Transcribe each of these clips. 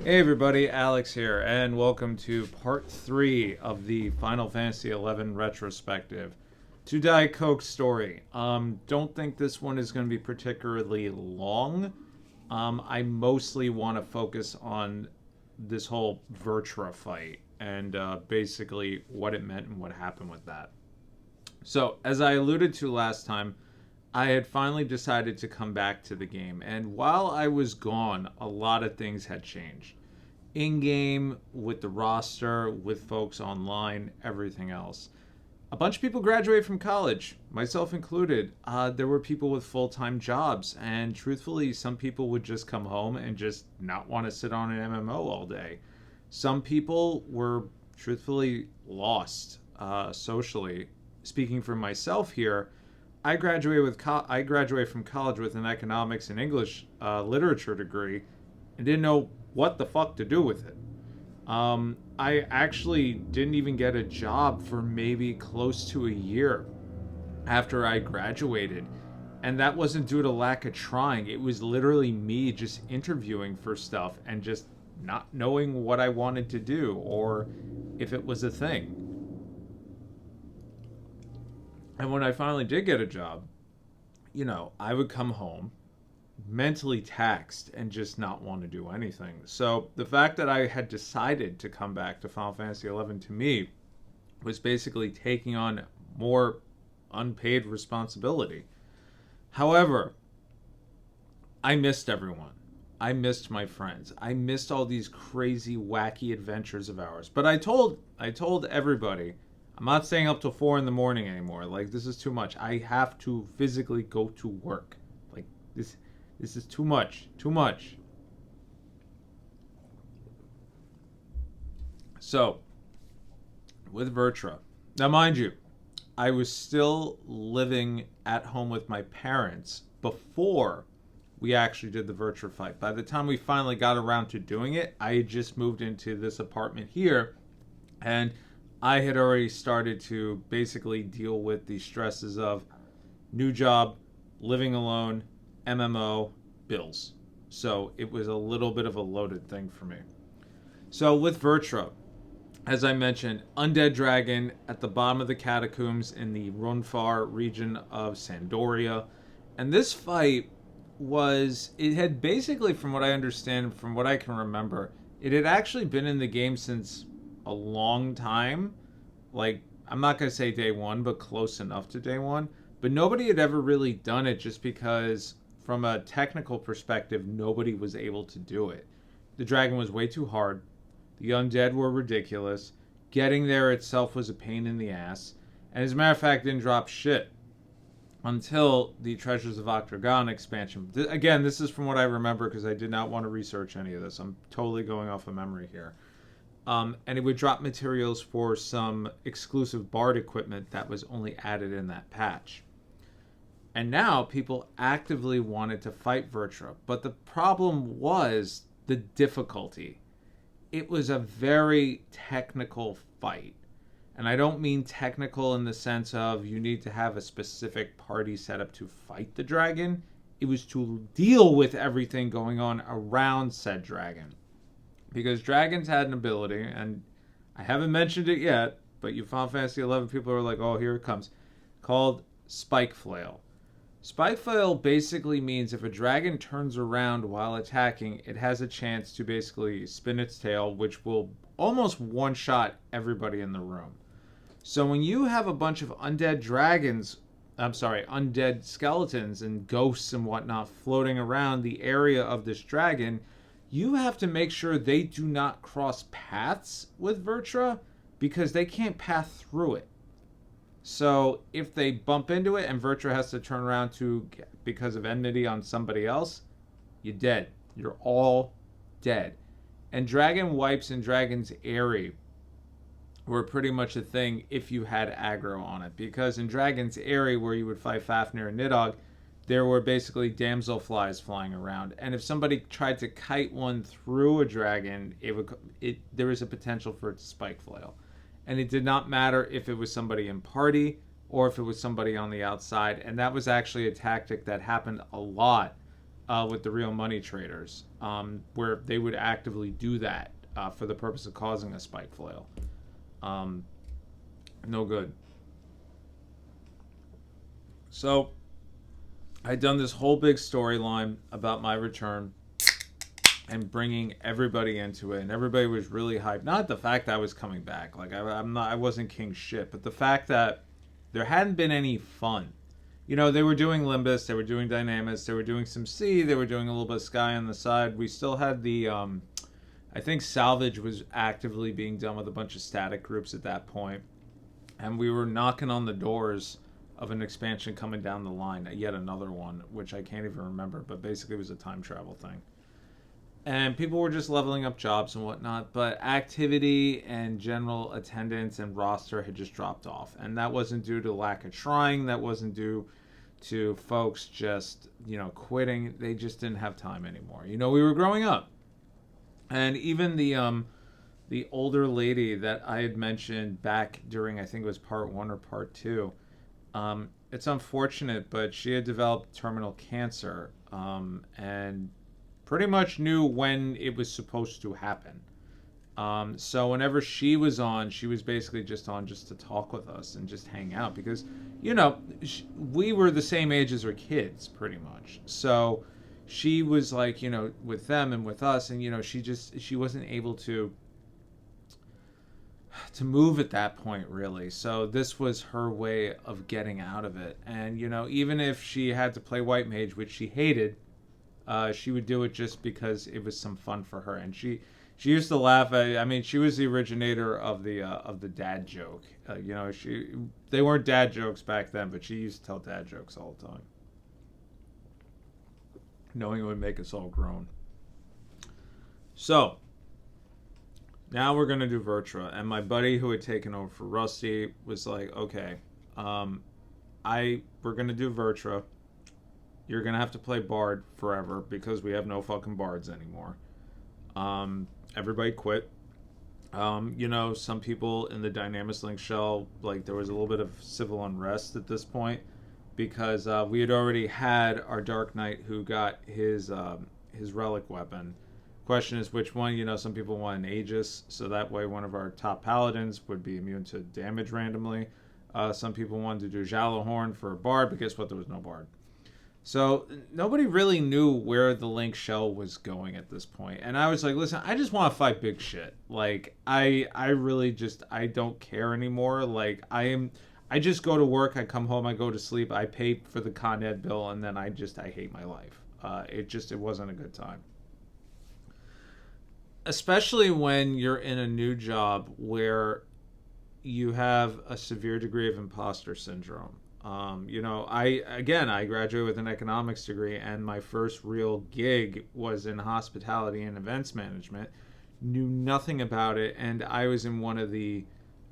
Hey everybody, Alex here, and welcome to part 3 of the Final Fantasy XI retrospective. To Diet Coke story. Don't think this one is going to be particularly long. I mostly want to focus on this whole Vertra fight and basically what it meant and what happened with that. So, as I alluded to last time, I had finally decided to come back to the game, and while I was gone, a lot of things had changed. In game, with the roster, with folks online, everything else. A bunch of people graduated from college, myself included. There were people with full time jobs, and truthfully, some people would just come home and just not want to sit on an MMO all day. Some people were truthfully lost socially. Speaking for myself here, I graduated from college with an economics and English literature degree, and didn't know what the fuck to do with it. I actually didn't even get a job for maybe close to a year after I graduated. And that wasn't due to lack of trying. It was literally me just interviewing for stuff and just not knowing what I wanted to do or if it was a thing. And when I finally did get a job, I would come home mentally taxed and just not want to do anything. So the fact that I had decided to come back to Final Fantasy XI to me was basically taking on more unpaid responsibility. However, I missed everyone. I missed my friends. I missed all these crazy, wacky adventures of ours. But I told everybody, I'm not staying up till 4 in the morning anymore. Like, this is too much. I have to physically go to work. Like, this is too much. Too much. So, with Vertra. Now, mind you, I was still living at home with my parents before we actually did the Vertra fight. By the time we finally got around to doing it, I had just moved into this apartment here, and I had already started to basically deal with the stresses of new job, living alone, MMO, bills. So it was a little bit of a loaded thing for me. So with Vertra, as I mentioned, undead dragon at the bottom of the catacombs in the Runfar region of Sandoria. And this fight it had basically, from what I understand, from what I can remember, it had actually been in the game since a long time. Like, I'm not going to say day one, but close enough to day one. But nobody had ever really done it just because, from a technical perspective, nobody was able to do it. The dragon was way too hard. The undead were ridiculous. Getting there itself was a pain in the ass. And as a matter of fact, didn't drop shit until the Treasures of Octagon expansion. Again, this is from what I remember because I did not want to research any of this. I'm totally going off of memory here. And it would drop materials for some exclusive Bard equipment that was only added in that patch. And now people actively wanted to fight Vertra. But the problem was the difficulty. It was a very technical fight. And I don't mean technical in the sense of you need to have a specific party set up to fight the dragon. It was to deal with everything going on around said dragon. Because dragons had an ability, and I haven't mentioned it yet, but you Final Fantasy XI people are like, oh, here it comes, called Spike Flail. Spike Flail basically means if a dragon turns around while attacking, it has a chance to basically spin its tail, which will almost one-shot everybody in the room. So when you have a bunch of undead skeletons and ghosts and whatnot floating around the area of this dragon, you have to make sure they do not cross paths with Vertra because they can't path through it. So if they bump into it and Vertra has to turn around because of enmity on somebody else, you're dead. You're all dead. And dragon wipes and dragon's Airy were pretty much a thing if you had aggro on it. Because in Dragon's Airy, where you would fight Fafnir and Nidhogg, there were basically damselflies flying around. And if somebody tried to kite one through a dragon, there was a potential for it to spike flail. And it did not matter if it was somebody in party or if it was somebody on the outside. And that was actually a tactic that happened a lot with the real money traders, where they would actively do that for the purpose of causing a spike flail. No good. So I'd done this whole big storyline about my return and bringing everybody into it, and everybody was really hyped. Not the fact that I was coming back, like I wasn't king shit, but the fact that there hadn't been any fun. You know, they were doing Limbus, they were doing Dynamis, they were doing some C, they were doing a little bit of Sky on the side. We still had the, I think Salvage was actively being done with a bunch of static groups at that point, and we were knocking on the doors of an expansion coming down the line, yet another one, which I can't even remember, but basically it was a time travel thing. And people were just leveling up jobs and whatnot, but activity and general attendance and roster had just dropped off. And that wasn't due to lack of trying, that wasn't due to folks just, quitting. They just didn't have time anymore. We were growing up. And even the older lady that I had mentioned back during, I think it was part 1 or part 2, it's unfortunate, but she had developed terminal cancer, and pretty much knew when it was supposed to happen. So whenever she was on, she was basically just on just to talk with us and just hang out because, we were the same age as her kids pretty much. So she was like, with them and with us, and, she wasn't able to move at that point really. So this was her way of getting out of it. And, even if she had to play white mage, which she hated, she would do it just because it was some fun for her, and she used to laugh. I mean, she was the originator of the dad joke. They weren't dad jokes back then, but she used to tell dad jokes all the time, knowing it would make us all groan. So now we're gonna do Vertra, and my buddy who had taken over for Rusty was like, "Okay, we're gonna do Vertra. You're going to have to play Bard forever because we have no fucking Bards anymore." Everybody quit. Some people in the Dynamis Link shell, like there was a little bit of civil unrest at this point because we had already had our Dark Knight who got his relic weapon. Question is which one. Some people want an Aegis, so that way one of our top paladins would be immune to damage randomly. Some people wanted to do Jalahorn for a Bard, but guess what? There was no Bard. So nobody really knew where the Link shell was going at this point. And I was like, listen, I just want to fight big shit. Like, I really just, I don't care anymore. Like, I just go to work, I come home, I go to sleep, I pay for the Con Ed bill, and then I hate my life. It wasn't a good time. Especially when you're in a new job where you have a severe degree of imposter syndrome. I graduated with an economics degree, and my first real gig was in hospitality and events management. Knew nothing about it, and I was in one of the,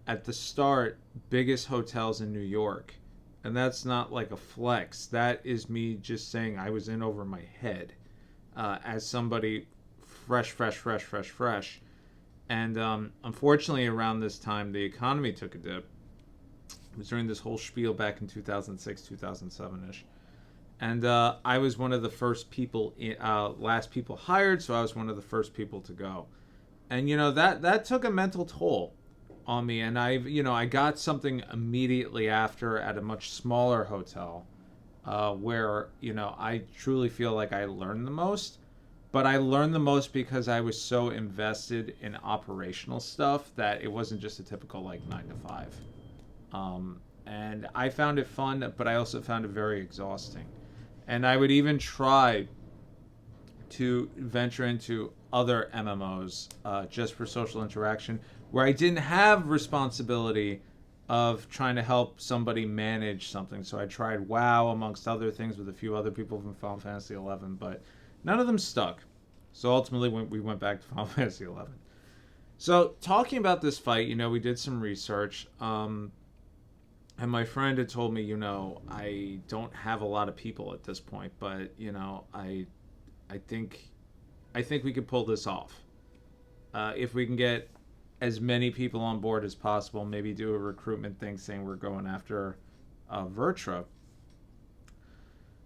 at the start, biggest hotels in New York. And that's not like a flex. That is me just saying I was in over my head as somebody fresh. And unfortunately, around this time, the economy took a dip. It was during this whole spiel back in 2006, 2007-ish. And I was one of the first people, last people hired, so I was one of the first people to go. And, that took a mental toll on me. And I got something immediately after at a much smaller hotel where, I truly feel like I learned the most. But I learned the most because I was so invested in operational stuff that it wasn't just a typical, 9 to 5. And I found it fun, but I also found it very exhausting. And I would even try to venture into other MMOs just for social interaction, where I didn't have responsibility of trying to help somebody manage something. So I tried WoW, amongst other things, with a few other people from Final Fantasy XI, but none of them stuck. So ultimately, we went back to Final Fantasy XI. So talking about this fight, we did some research. And my friend had told me, I don't have a lot of people at this point, but I think we could pull this off. If we can get as many people on board as possible, maybe do a recruitment thing saying we're going after Vertra.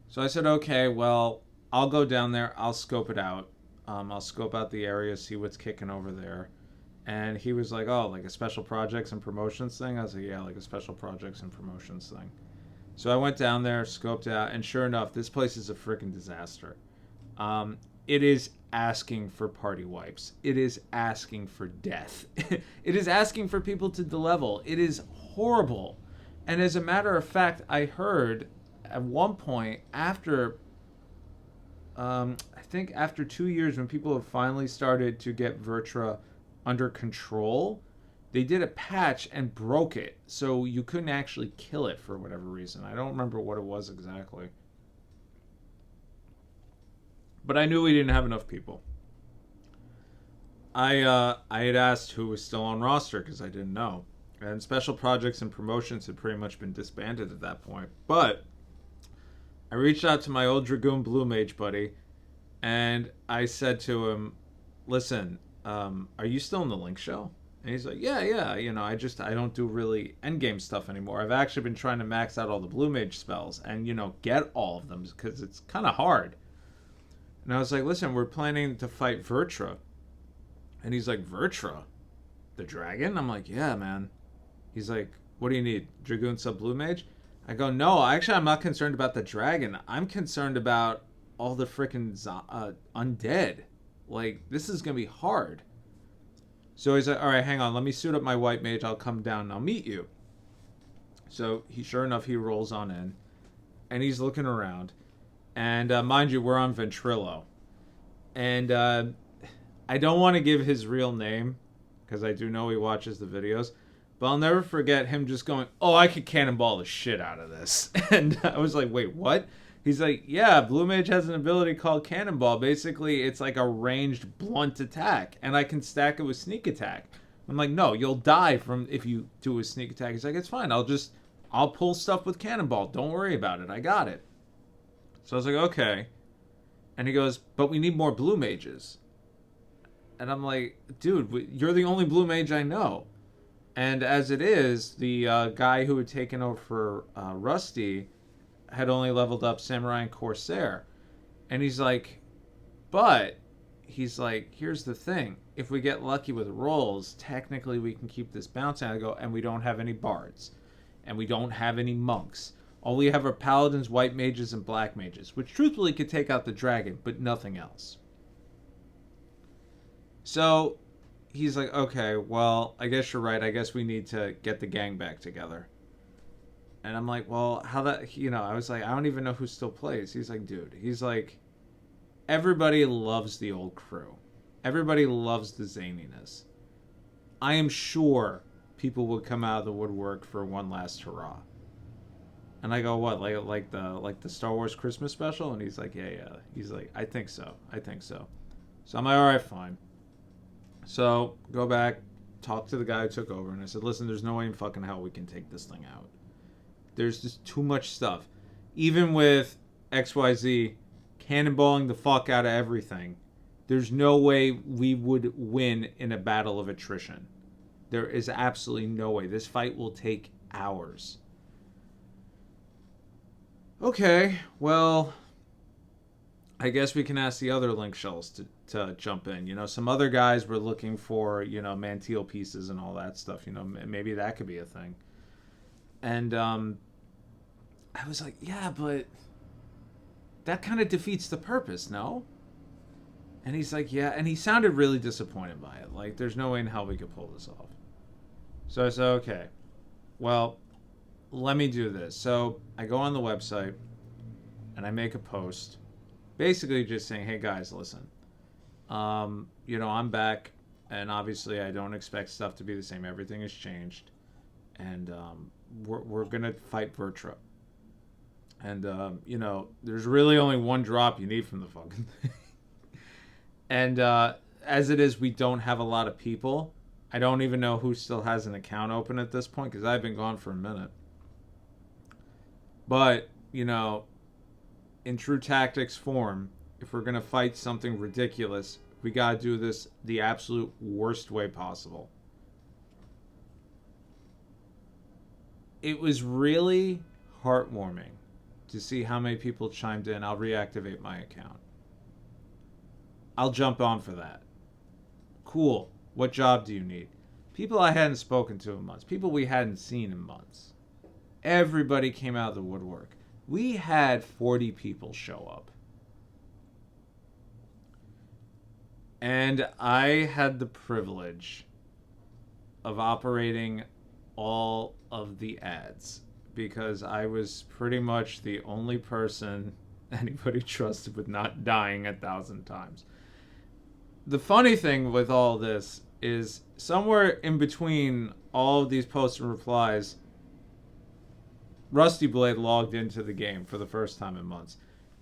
So I said, okay, well, I'll go down there. I'll scope it out. I'll scope out the area, see what's kicking over there. And he was like, oh, like a special projects and promotions thing? I was like, yeah, like a special projects and promotions thing. So I went down there, scoped it out, and sure enough, this place is a freaking disaster. It is asking for party wipes. It is asking for death. It is asking for people to delevel. It is horrible. And as a matter of fact, I heard at one point after, I think after 2 years, when people have finally started to get Vertra under control, they did a patch and broke it, so you couldn't actually kill it for whatever reason. I don't remember what it was exactly. But I knew we didn't have enough people. I had asked who was still on roster because I didn't know. And special projects and promotions had pretty much been disbanded at that point. But I reached out to my old Dragoon Blue Mage buddy, and I said to him, listen, are you still in the Link show? And he's like, yeah, I don't do really endgame stuff anymore. I've actually been trying to max out all the Blue Mage spells and, get all of them because it's kind of hard. And I was like, listen, we're planning to fight Vertra. And he's like, Vertra? The dragon? I'm like, yeah, man. He's like, what do you need? Dragoon sub Blue Mage? I go, no, actually, I'm not concerned about the dragon. I'm concerned about all the freaking undead. Like, this is going to be hard. So he's like, all right, hang on. Let me suit up my white mage. I'll come down and I'll meet you. So sure enough, he rolls on in. And he's looking around. And mind you, we're on Ventrilo. And I don't want to give his real name, because I do know he watches the videos. But I'll never forget him just going, oh, I could cannonball the shit out of this. And I was like, wait, what? He's like, yeah, Blue Mage has an ability called Cannonball. Basically, it's like a ranged blunt attack, and I can stack it with sneak attack. I'm like, no, you'll die from if you do a sneak attack. He's like, it's fine. I'll pull stuff with Cannonball. Don't worry about it. I got it. So I was like, okay. And he goes, but we need more Blue Mages. And I'm like, dude, you're the only Blue Mage I know. And as it is, the guy who had taken over for Rusty had only leveled up Samurai and Corsair. And he's like, here's the thing. If we get lucky with rolls, technically we can keep this bouncing. I go, and we don't have any bards. And we don't have any monks. All we have are paladins, white mages, and black mages, which truthfully could take out the dragon, but nothing else. So he's like, okay, well, I guess you're right. I guess we need to get the gang back together. And I'm like, well, how that, I was like, I don't even know who still plays. He's like, dude, everybody loves the old crew. Everybody loves the zaniness. I am sure people would come out of the woodwork for one last hurrah. And I go, what, like the Star Wars Christmas special? And he's like, yeah. He's like, I think so. So I'm like, all right, fine. So go back, talk to the guy who took over, and I said, listen, there's no way in fucking hell we can take this thing out. There's just too much stuff. Even with XYZ cannonballing the fuck out of everything, there's no way we would win in a battle of attrition. There is absolutely no way. This fight will take hours. Okay, well, I guess we can ask the other link shells to jump in. Some other guys were looking for, manteel pieces and all that stuff. Maybe that could be a thing. And I was like, yeah, but that kind of defeats the purpose, no? And he's like, yeah. And he sounded really disappointed by it. Like, there's no way in hell we could pull this off. So I said, okay, well, let me do this. So I go on the website and I make a post basically just saying, hey guys, listen, I'm back, and obviously I don't expect stuff to be the same. Everything has changed, and we're gonna fight Vertra. And there's really only one drop you need from the fucking thing. And as it is, we don't have a lot of people. I don't even know who still has an account open at this point because I've been gone for a minute. But, in true tactics form, if we're going to fight something ridiculous, we got to do this the absolute worst way possible. It was really heartwarming to see how many people chimed in, I'll reactivate my account. I'll jump on for that. Cool. What job do you need? People I hadn't spoken to in months. People we hadn't seen in months. Everybody came out of the woodwork. We had 40 people show up. And I had the privilege of operating all of the ads because I was pretty much the only person anybody trusted with not dying 1,000 times. The funny thing with all this is somewhere in between all of these posts and replies, Rusty Blade logged into the game for the first time in months.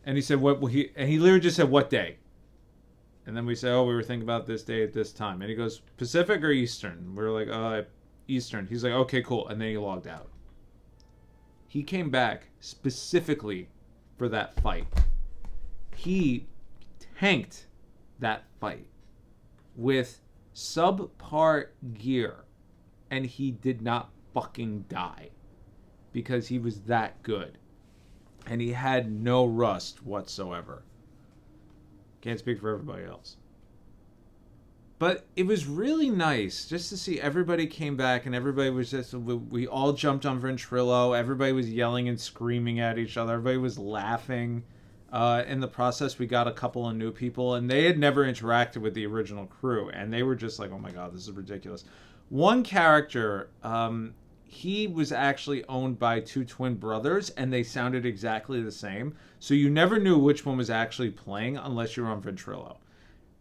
And he said, and he literally just said, what day? And then we say, oh, we were thinking about this day at this time. And he goes, Pacific or Eastern? We're like, Eastern. He's like, okay, cool. And then he logged out. He came back specifically for that fight. He tanked that fight with subpar gear. And he did not fucking die. Because he was that good. And he had no rust whatsoever. Can't speak for everybody else. But it was really nice just to see everybody came back and everybody was just... We all jumped on Ventrilo. Everybody was yelling and screaming at each other. Everybody was laughing. In the process, we got a couple of new people. And they had never interacted with the original crew. And they were just like, oh my god, this is ridiculous. One character... he was actually owned by two twin brothers, and they sounded exactly the same. So you never knew which one was actually playing unless you were on Ventrilo.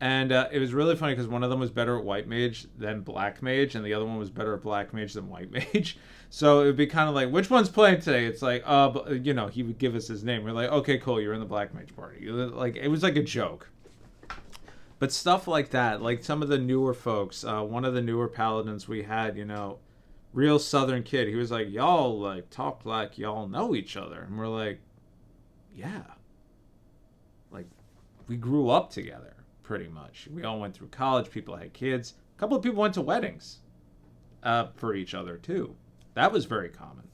And it was really funny because one of them was better at White Mage than Black Mage, and the other one was better at Black Mage than White Mage. So it would be kind of like, which one's playing today? It's like, he would give us his name. We're like, okay, cool, you're in the Black Mage party. Like, it was like a joke. But stuff like that, like some of the newer folks, one of the newer paladins we had, real Southern kid. He was like, y'all like talk like y'all know each other. And we're like, yeah. Like, we grew up together, pretty much. We all went through college. People had kids. A couple of people went to weddings for each other, too. That was very common.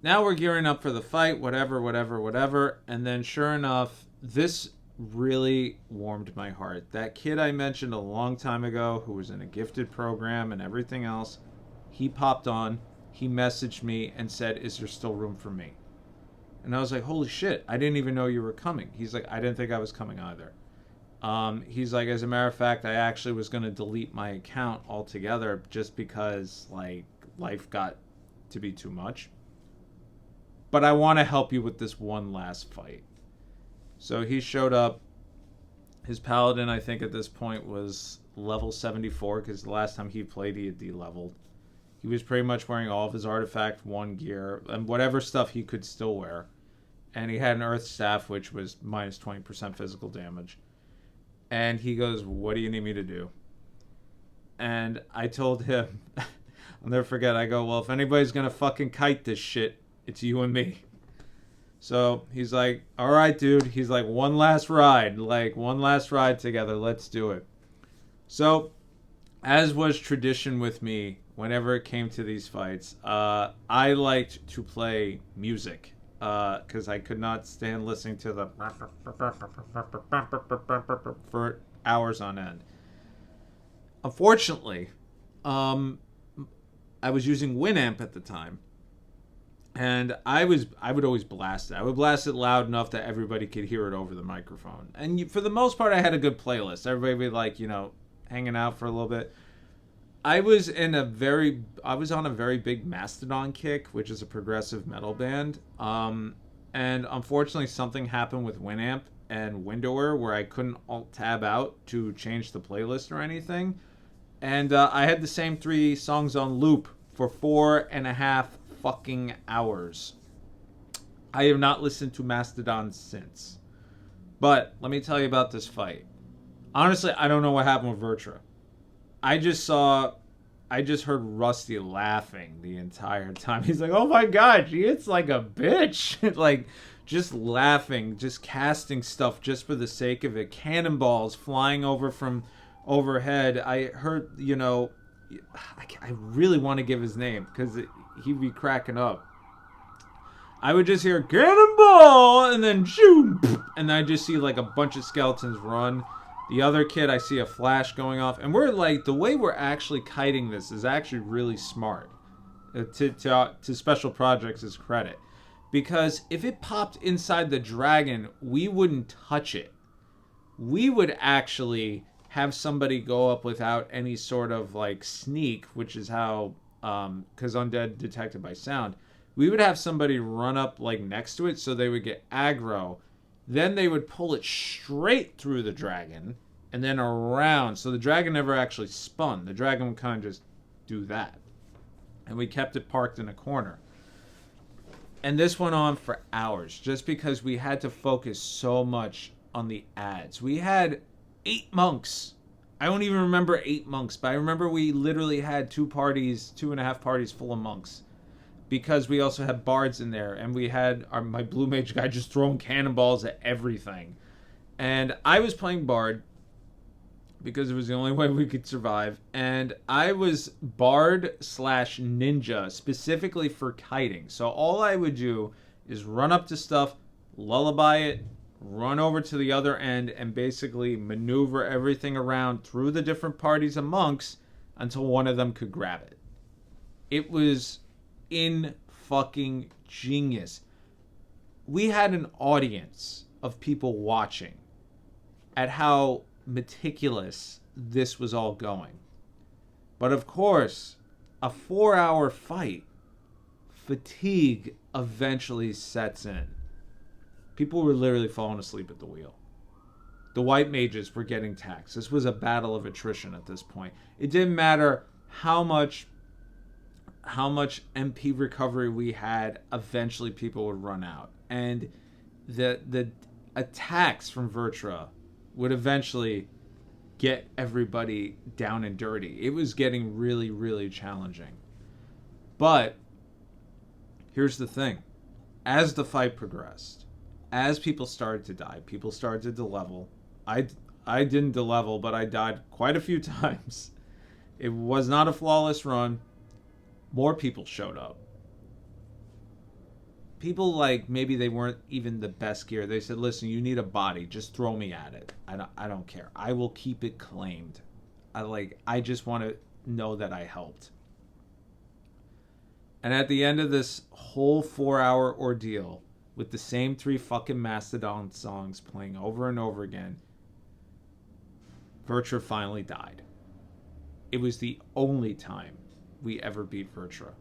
Now we're gearing up for the fight, whatever. And then, sure enough, this really warmed my heart. That kid I mentioned a long time ago who was in a gifted program and everything else, he popped on, he messaged me and said, is there still room for me? And I was like, holy shit, I didn't even know you were coming. He's like, I didn't think I was coming either. He's like, as a matter of fact, I actually was going to delete my account altogether just because like life got to be too much. But I want to help you with this one last fight. So he showed up. His paladin, I think at this point, was level 74 because the last time he played, he had de-leveled. He was pretty much wearing all of his Artifact 1 gear and whatever stuff he could still wear. And he had an Earth Staff, which was minus 20% physical damage. And he goes, what do you need me to do? And I told him, I'll never forget, I go, well, if anybody's going to fucking kite this shit, it's you and me. So he's like, all right, dude. He's like, one last ride together. Let's do it. So, as was tradition with me, whenever it came to these fights, I liked to play music because I could not stand listening to the for hours on end. Unfortunately, I was using Winamp at the time. And I would always blast it. I would blast it loud enough that everybody could hear it over the microphone. And for the most part, I had a good playlist. Everybody would like, hanging out for a little bit. I was on a very big Mastodon kick, which is a progressive metal band. And unfortunately, something happened with Winamp and Windower where I couldn't Alt-Tab out to change the playlist or anything. And I had the same 3 songs on loop for 4.5 fucking hours. I have not listened to Mastodon since. But let me tell you about this fight. Honestly, I don't know what happened with Vertra. I just heard Rusty laughing the entire time. He's like, oh my god, she hits like a bitch. Like, just laughing, just casting stuff just for the sake of it. Cannonballs flying over from overhead. I heard, I really want to give his name because he'd be cracking up. I would just hear cannonball and then shoot, and I just see like a bunch of skeletons run. The other kid, I see a flash going off, and we're like, the way we're actually kiting this is actually really smart. To Special Projects' credit, because if it popped inside the dragon, we wouldn't touch it. We would actually have somebody go up without any sort of like sneak, which is how, because undead detected by sound, we would have somebody run up like next to it so they would get aggro. Then they would pull it straight through the dragon and then around. So the dragon never actually spun. The dragon would kind of just do that. And we kept it parked in a corner. And this went on for hours just because we had to focus so much on the ads. We had 8 monks. I don't even remember 8 monks, but I remember we literally had 2.5 parties full of monks. Because we also had bards in there, and we had my blue mage guy just throwing cannonballs at everything. And I was playing bard because it was the only way we could survive. And I was bard / ninja specifically for kiting. So all I would do is run up to stuff, lullaby it, run over to the other end, and basically maneuver everything around through the different parties of monks until one of them could grab it. It was in fucking genius. We had an audience of people watching at how meticulous this was all going. But of course, a 4-hour fight, fatigue eventually sets in. People were literally falling asleep at the wheel. The white mages were getting taxed. This was a battle of attrition at this point. It didn't matter how much MP recovery we had, eventually people would run out. And the attacks from Vertra would eventually get everybody down and dirty. It was getting really, really challenging. But here's the thing. As the fight progressed, as people started to die, people started to delevel. I didn't delevel, but I died quite a few times. It was not a flawless run. More people showed up. People, like, maybe they weren't even the best gear. They said, listen, you need a body. Just throw me at it. I don't care. I will keep it claimed. I just want to know that I helped. And at the end of this whole 4-hour ordeal, with the same 3 fucking Mastodon songs playing over and over again, Vertra finally died. It was the only time we ever beat Vertra.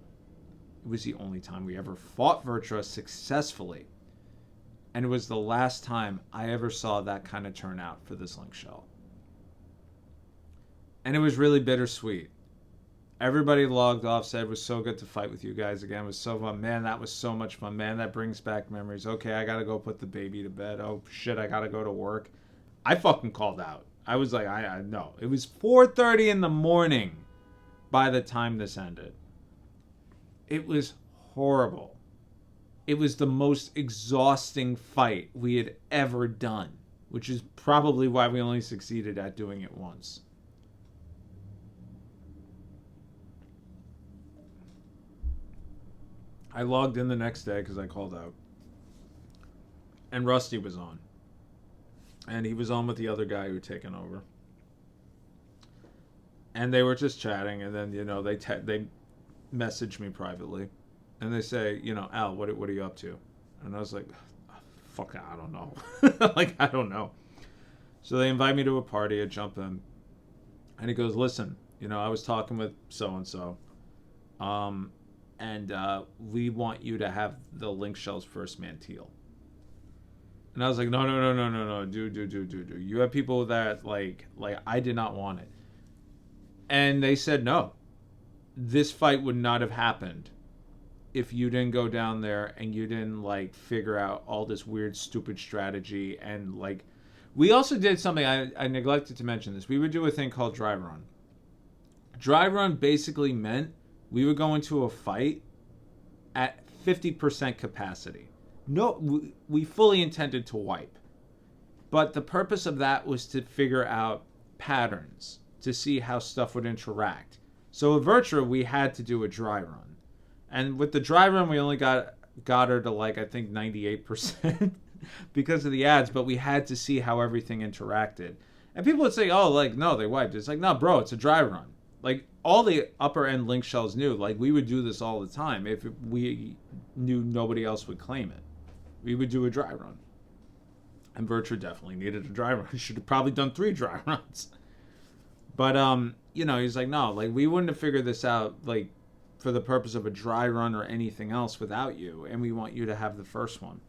It was the only time we ever fought Vertra successfully. And it was the last time I ever saw that kind of turnout for this Link Shell. And it was really bittersweet. Everybody logged off, said it was so good to fight with you guys again. It was so fun. Man, that was so much fun. Man, that brings back memories. Okay, I gotta go put the baby to bed. Oh, shit, I gotta go to work. I fucking called out. I was like, I no. It was 4:30 in the morning by the time this ended. It was horrible. It was the most exhausting fight we had ever done, which is probably why we only succeeded at doing it once. I logged in the next day because I called out. And Rusty was on. And he was on with the other guy who had taken over. And they were just chatting, and then, they messaged me privately. And they say, Al, what are you up to? And I was like, fuck, I don't know. I don't know. So they invite me to a party. I jump in. And he goes, listen, I was talking with so-and-so. And we want you to have the Link Shell's first Mantil. And I was like, no, do. You have people that, I did not want it. And they said, no. This fight would not have happened if you didn't go down there and you didn't, figure out all this weird, stupid strategy. And, we also did something, I neglected to mention this. We would do a thing called dry run. Dry run basically meant we would go into a fight at 50% capacity. No, we fully intended to wipe. But the purpose of that was to figure out patterns, to see how stuff would interact. So with Vertra, we had to do a dry run. And with the dry run, we only got got her to like, I think 98% because of the ads, but we had to see how everything interacted. And people would say, oh, like, no, they wiped. It's like, no, bro, it's a dry run. Like, all the upper end link shells knew, like, we would do this all the time. If we knew nobody else would claim it, we would do a dry run. And Virtua definitely needed a dry run. Should have probably done 3 dry runs. But, you know, he's like, no, like, we wouldn't have figured this out, like, for the purpose of a dry run or anything else without you. And we want you to have the first one.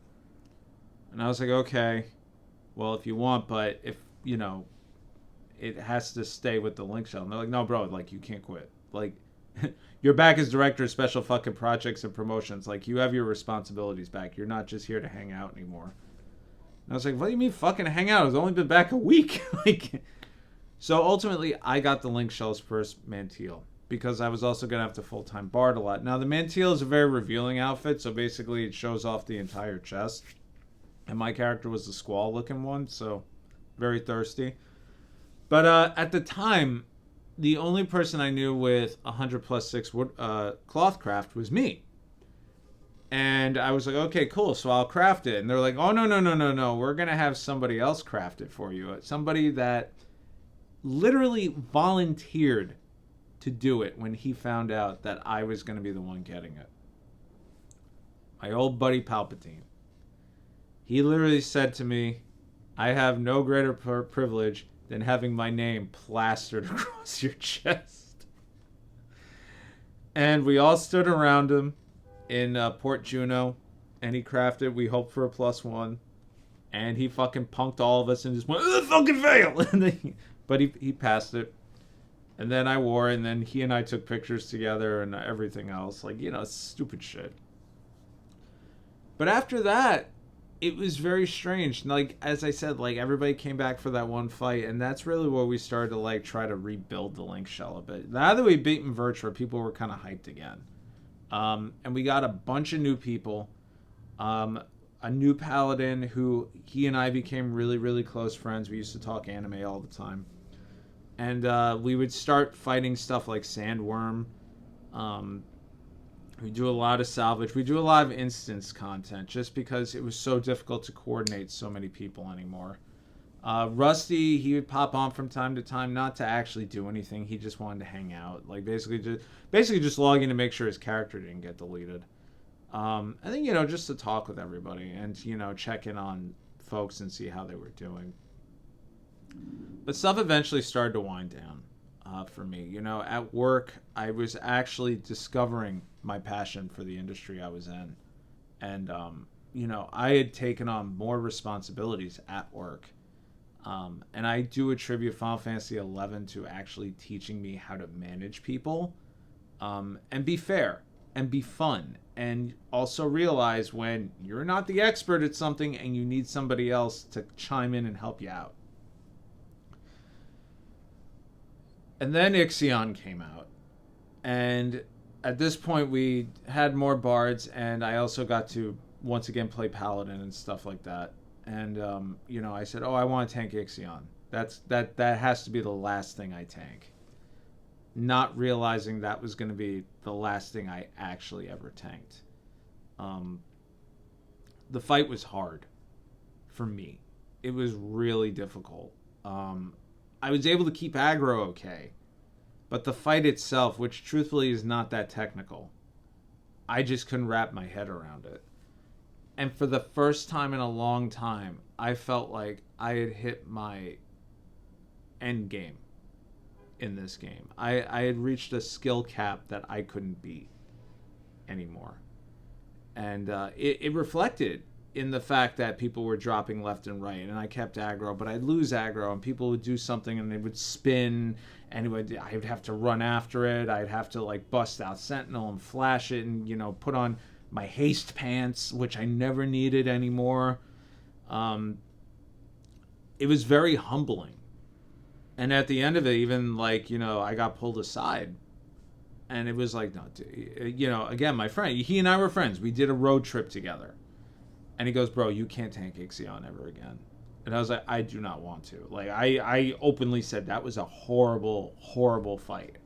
And I was like, okay, well, if you want, but if, you know, it has to stay with the link shell. And they're like, no, bro, like, you can't quit. Like, you're back as director of special fucking projects and promotions. Like, you have your responsibilities back. You're not just here to hang out anymore. And I was like, what do you mean fucking hang out? I've only been back a week. Like, so ultimately, I got the link shell's first Manteel because I was also going to have to full-time bard a lot. Now, the Manteel is a very revealing outfit, so basically it shows off the entire chest. And my character was the squall-looking one, so very thirsty. But at the time, the only person I knew with 100 plus 6 wood, cloth craft was me. And I was like, okay, cool, so I'll craft it. And they're like, oh, no. We're going to have somebody else craft it for you. Somebody that literally volunteered to do it when he found out that I was going to be the one getting it. My old buddy Palpatine. He literally said to me, I have no greater privilege than having my name plastered across your chest. And we all stood around him in Port Juno, and he crafted, we hoped for a +1, and he fucking punked all of us and just went, fucking fail! And then but he passed it. And then I wore it, and then he and I took pictures together and everything else. Like, you know, stupid shit. But after that, it was very strange. Like, as I said, like, everybody came back for that one fight, and that's really where we started to, like, try to rebuild the link shell a bit. Now that we beaten Virtua, people were kind of hyped again. And we got a bunch of new people. A new paladin who he and I became really, really close friends. We used to talk anime all the time. And we would start fighting stuff like Sandworm. We do a lot of salvage. We do a lot of instance content just because it was so difficult to coordinate so many people anymore. Rusty, he would pop on from time to time, not to actually do anything. He just wanted to hang out, like basically just log in to make sure his character didn't get deleted. I think, you know, just to talk with everybody and, you know, check in on folks and see how they were doing. But stuff eventually started to wind down for me. You know, at work, I was actually discovering my passion for the industry I was in. And, you know, I had taken on more responsibilities at work. And I do attribute Final Fantasy XI to actually teaching me how to manage people and be fair and be fun. And also realize when you're not the expert at something and you need somebody else to chime in and help you out. And then Ixion came out. And at this point, we had more bards, and I also got to once again play Paladin and stuff like that. And, you know, I said, oh, I want to tank Ixion. That has to be the last thing I tank. Not realizing that was going to be the last thing I actually ever tanked. The fight was hard for me. It was really difficult. I was able to keep aggro okay, but the fight itself, which truthfully is not that technical, I just couldn't wrap my head around it. And for the first time in a long time, I felt like I had hit my end game in this game. I had reached a skill cap that I couldn't beat anymore. And it reflected in the fact that people were dropping left and right, and I kept aggro, but I'd lose aggro, and people would do something, and they would spin, and I would have to run after it. I'd have to, like, bust out Sentinel and flash it and, you know, put on my haste pants, which I never needed anymore. It was very humbling. And at the end of it, even, like, you know, I got pulled aside. And it was like, no, you know, again, my friend, he and I were friends. We did a road trip together. And he goes, bro, you can't tank Ixion ever again. And I was like, I do not want to. Like, I openly said that was a horrible, horrible fight.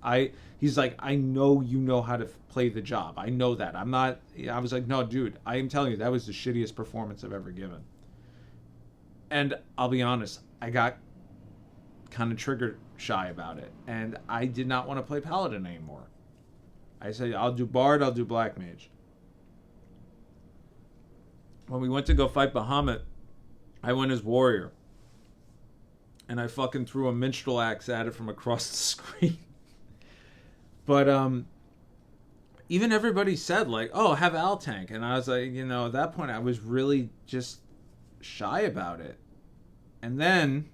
He's like, I know you know how to play the job. I know that. I'm not. I was like, no, dude. I am telling you, that was the shittiest performance I've ever given. And I'll be honest, I got kind of trigger shy about it, and I did not want to play Paladin anymore. I said, I'll do Bard. I'll do Black Mage. When we went to go fight Bahamut, I went as Warrior. And I fucking threw a minstrel axe at it from across the screen. But even everybody said, like, oh, have Al tank. And I was like, at that point, I was really just shy about it. And then,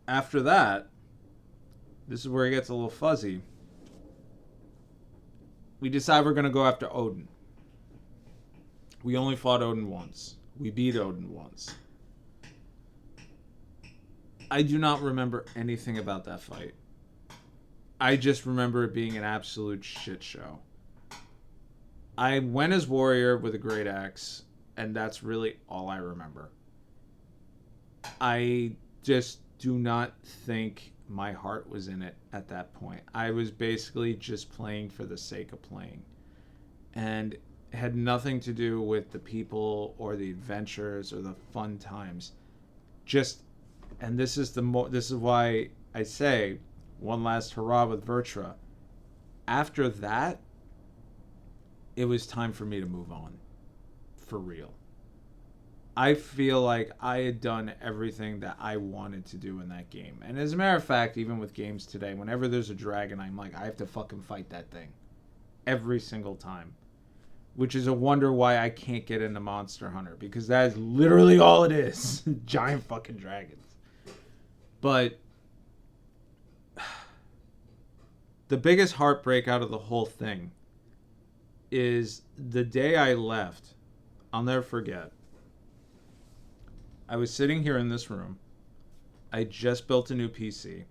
after that, this is where it gets a little fuzzy. We decide we're going to go after Odin. We only fought Odin once. We beat Odin once. I do not remember anything about that fight. I just remember it being an absolute shit show. I went as Warrior with a great axe, and that's really all I remember. I just do not think my heart was in it at that point. I was basically just playing for the sake of playing. And it had nothing to do with the people or the adventures or the fun times. And this is why I say one last hurrah with Vertra. After that, it was time for me to move on. For real. I feel like I had done everything that I wanted to do in that game. And as a matter of fact, even with games today, whenever there's a dragon, I'm like, I have to fucking fight that thing. Every single time. Which is a wonder why I can't get into Monster Hunter. Because that is literally all it is. Giant fucking dragons. But the biggest heartbreak out of the whole thing is the day I left. I'll never forget. I was sitting here in this room. I just built a new PC.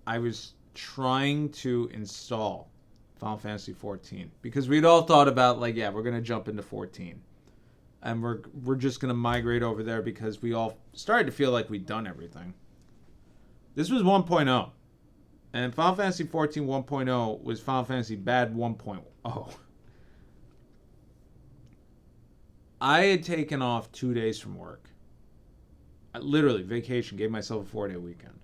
I was trying to install Final Fantasy 14 because we'd all thought about, like, yeah, we're going to jump into 14. And we're just going to migrate over there because we all started to feel like we'd done everything. This was 1.0. And Final Fantasy 14 1.0 was Final Fantasy Bad 1.0. I had taken off 2 days from work. Literally, vacation, gave myself a 4-day weekend.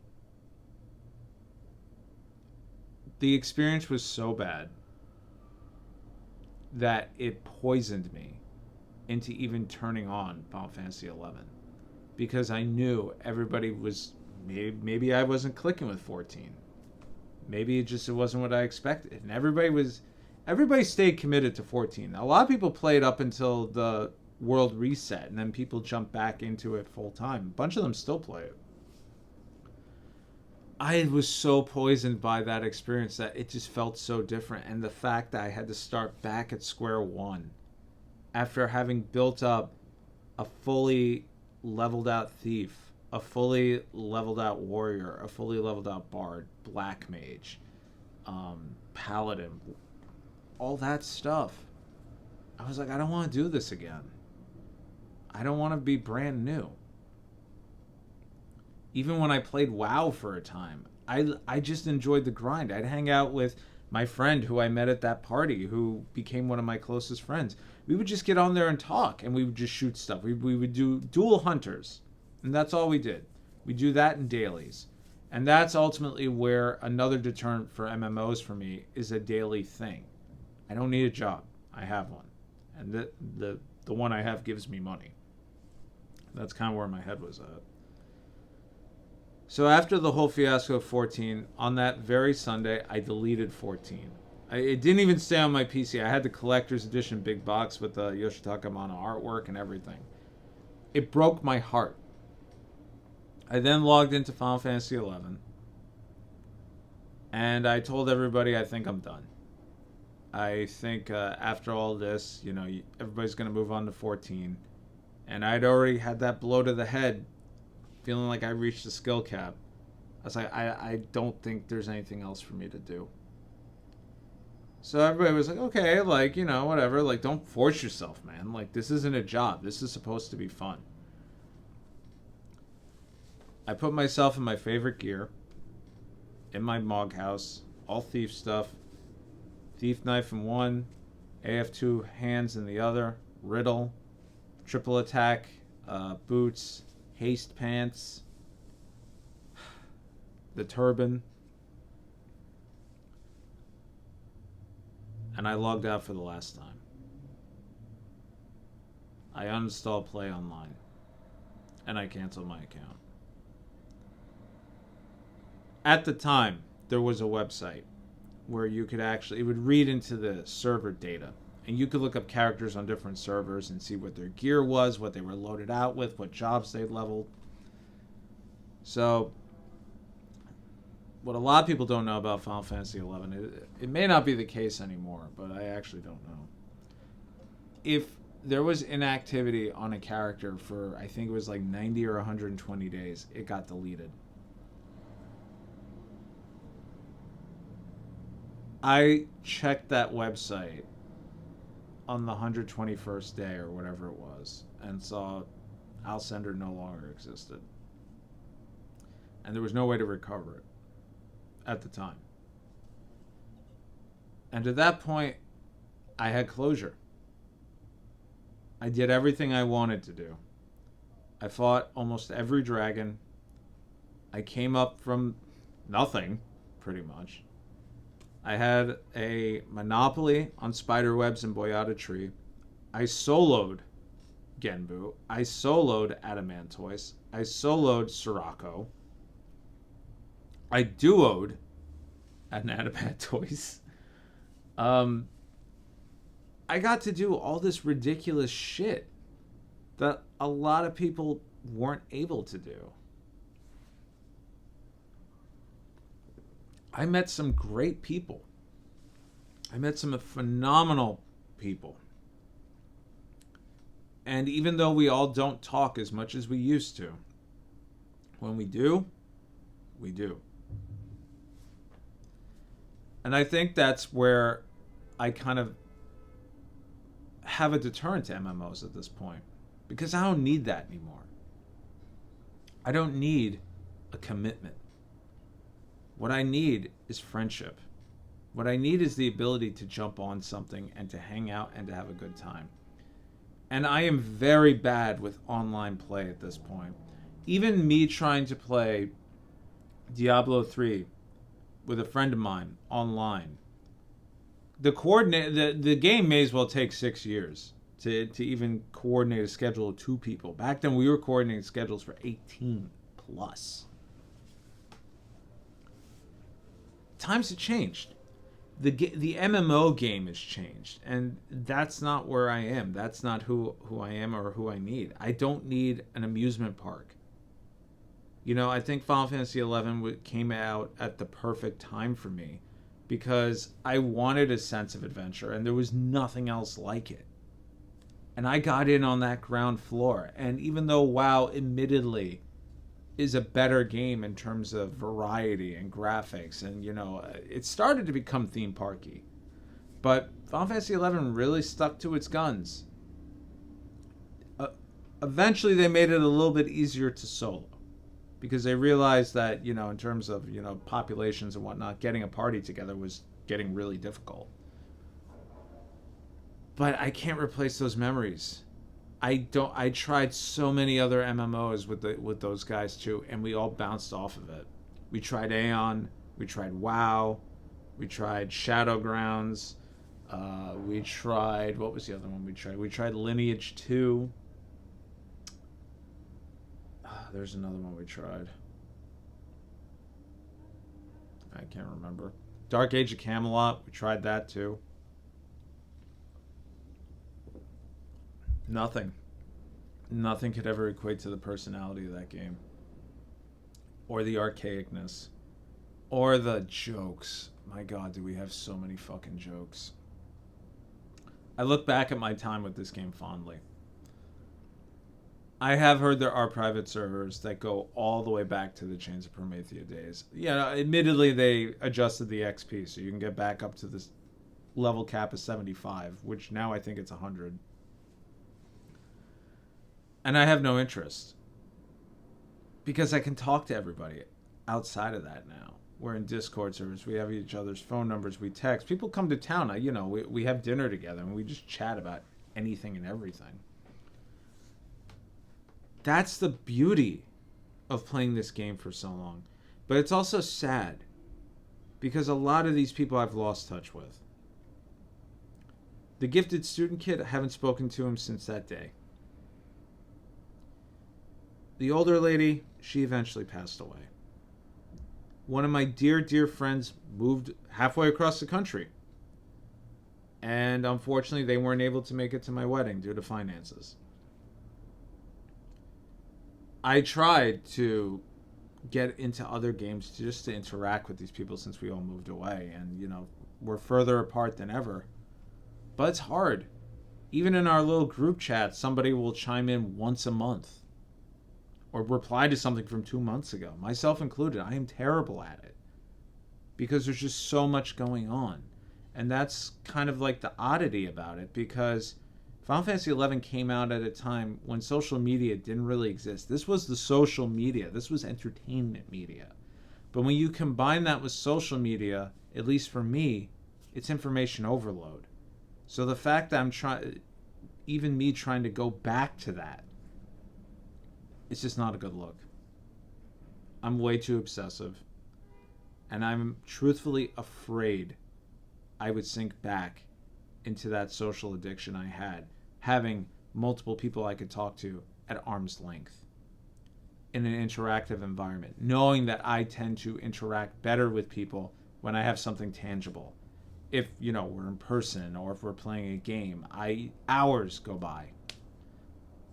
The experience was so bad that it poisoned me into even turning on Final Fantasy 11. Because I knew everybody was, maybe I wasn't clicking with 14. Maybe it wasn't what I expected. And everybody stayed committed to 14. A lot of people played up until the world reset, and then people jump back into it full time. A bunch of them still play it. I was so poisoned by that experience that it just felt so different, and the fact that I had to start back at square one after having built up a fully leveled out thief, a fully leveled out warrior, a fully leveled out bard, black mage, paladin, all that stuff. I was like, I don't want to do this again. I don't want to be brand new. Even when I played WoW for a time, I just enjoyed the grind. I'd hang out with my friend who I met at that party, who became one of my closest friends. We would just get on there and talk, and we would just shoot stuff. We would do dual hunters, and that's all we did. We do that in dailies. And that's ultimately where another deterrent for MMOs for me is a daily thing. I don't need a job. I have one. And the one I have gives me money. That's kind of where my head was at. So after the whole fiasco of 14, on that very Sunday, I deleted 14. It didn't even stay on my PC. I had the collector's edition big box with the Yoshitaka Amano artwork and everything. It broke my heart. I then logged into Final Fantasy 11. And I told everybody I think I'm done. I think after all this, everybody's going to move on to 14. And I'd already had that blow to the head, feeling like I reached the skill cap. I was like, I don't think there's anything else for me to do. So everybody was like, okay, whatever. Don't force yourself, man. This isn't a job. This is supposed to be fun. I put myself in my favorite gear, in my Mog house, all thief stuff. Thief knife in one, AF2 hands in the other, riddle, triple attack, boots, haste pants, the turban. And I logged out for the last time. I uninstalled Play Online. And I canceled my account. At the time, there was a website where you could actually, it would read into the server data. And you could look up characters on different servers and see what their gear was, what they were loaded out with, what jobs they'd leveled. So, what a lot of people don't know about Final Fantasy XI, it may not be the case anymore, but I actually don't know. If there was inactivity on a character for, I think it was like 90 or 120 days, it got deleted. I checked that website on the 121st day or whatever it was and saw Alcender no longer existed. And there was no way to recover it at the time. And at that point, I had closure. I did everything I wanted to do. I fought almost every dragon. I came up from nothing, pretty much. I had a monopoly on spiderwebs and Boyata Tree. I soloed Genbu. I soloed Adamantoise. I soloed Sirocco. I duoed an Adamantoise. I got to do all this ridiculous shit that a lot of people weren't able to do. I met some great people. I met some phenomenal people. And even though we all don't talk as much as we used to, when we do, we do. And I think that's where I kind of have a deterrent to MMOs at this point. Because I don't need that anymore. I don't need a commitment. What I need is friendship. What I need is the ability to jump on something and to hang out and to have a good time. And I am very bad with online play at this point. Even me trying to play Diablo 3 with a friend of mine online. The game may as well take 6 years to even coordinate a schedule of 2 people. Back then we were coordinating schedules for 18 plus. Times have changed. The MMO game has changed, and that's not where I am. That's not who I am or who I need. I don't need an amusement park. You know, I think Final Fantasy XI came out at the perfect time for me because I wanted a sense of adventure, and there was nothing else like it. And I got in on that ground floor, and even though WoW admittedly is a better game in terms of variety and graphics, and you know, it started to become theme parky, but Final Fantasy XI really stuck to its guns. Eventually they made it a little bit easier to solo because they realized that, you know, in terms of, you know, populations and whatnot, getting a party together was getting really difficult. But I can't replace those memories. I tried so many other MMOs with those guys too, and we all bounced off of it. We tried Aeon, we tried WoW, we tried Shadowgrounds, we tried, what was the other one we tried? We tried Lineage 2. There's another one we tried. I can't remember. Dark Age of Camelot, we tried that too. Nothing could ever equate to the personality of that game. Or the archaicness. Or the jokes. My God, do we have so many fucking jokes. I look back at my time with this game fondly. I have heard there are private servers that go all the way back to the Chains of Promethea days. Yeah, admittedly they adjusted the XP, so you can get back up to this level cap of 75, which now I think it's 100. And I have no interest. because I can talk to everybody outside of that now. We're in Discord servers. We have each other's phone numbers. We text. People come to town. We have dinner together and we just chat about anything and everything. That's the beauty of playing this game for so long. But it's also sad because a lot of these people I've lost touch with. The gifted student kid, I haven't spoken to him since that day. The older lady, she eventually passed away. One of my dear, dear friends moved halfway across the country. And unfortunately, they weren't able to make it to my wedding due to finances. I tried to get into other games just to interact with these people since we all moved away. And, we're further apart than ever. But it's hard. Even in our little group chat, somebody will chime in once a month. Or reply to something from 2 months ago. Myself included. I am terrible at it. Because there's just so much going on. And that's kind of like the oddity about it. Because Final Fantasy XI came out at a time when social media didn't really exist. This was the social media. This was entertainment media. But when you combine that with social media, at least for me, it's information overload. So the fact that even me trying to go back to that, it's just not a good look. I'm way too obsessive. And I'm truthfully afraid I would sink back into that social addiction I had, having multiple people I could talk to at arm's length in an interactive environment, knowing that I tend to interact better with people when I have something tangible. If, we're in person or if we're playing a game, hours go by.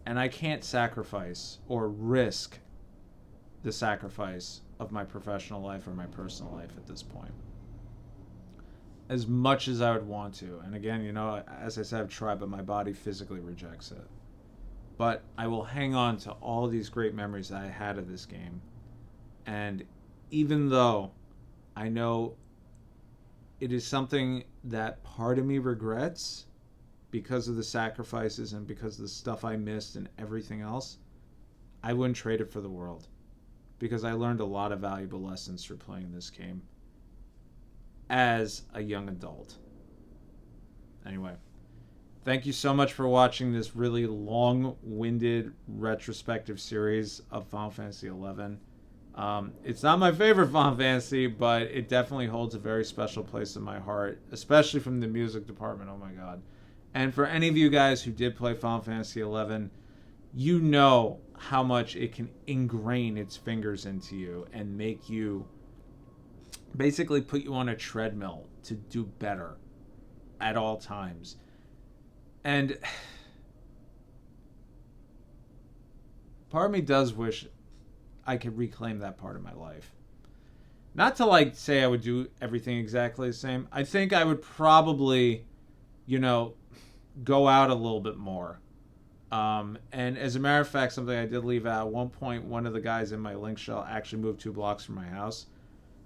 And I can't sacrifice or risk the sacrifice of my professional life or my personal life at this point. As much as I would want to. And again, as I said, I've tried, but my body physically rejects it. But I will hang on to all these great memories that I had of this game. And even though I know it is something that part of me regrets because of the sacrifices and because of the stuff I missed and everything else, I wouldn't trade it for the world. Because I learned a lot of valuable lessons through playing this game as a young adult. Anyway, thank you so much for watching this really long-winded retrospective series of Final Fantasy XI. It's not my favorite Final Fantasy, but it definitely holds a very special place in my heart, especially from the music department. Oh my god. And for any of you guys who did play Final Fantasy XI, you know how much it can ingrain its fingers into you and make you basically put you on a treadmill to do better at all times. And part of me does wish I could reclaim that part of my life. Not to say I would do everything exactly the same. I think I would probably, go out a little bit more. And as a matter of fact, something I did leave out, at one point, one of the guys in my link shell actually moved 2 blocks from my house.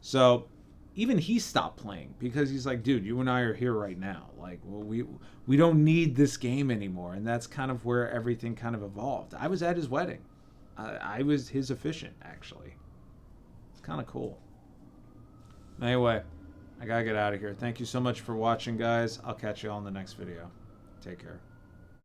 So even he stopped playing because he's like, dude, you and I are here right now. We don't need this game anymore. And that's kind of where everything kind of evolved. I was at his wedding. I was his officiant, actually. It's kind of cool. Anyway, I gotta get out of here. Thank you so much for watching, guys. I'll catch you all in the next video. Take care.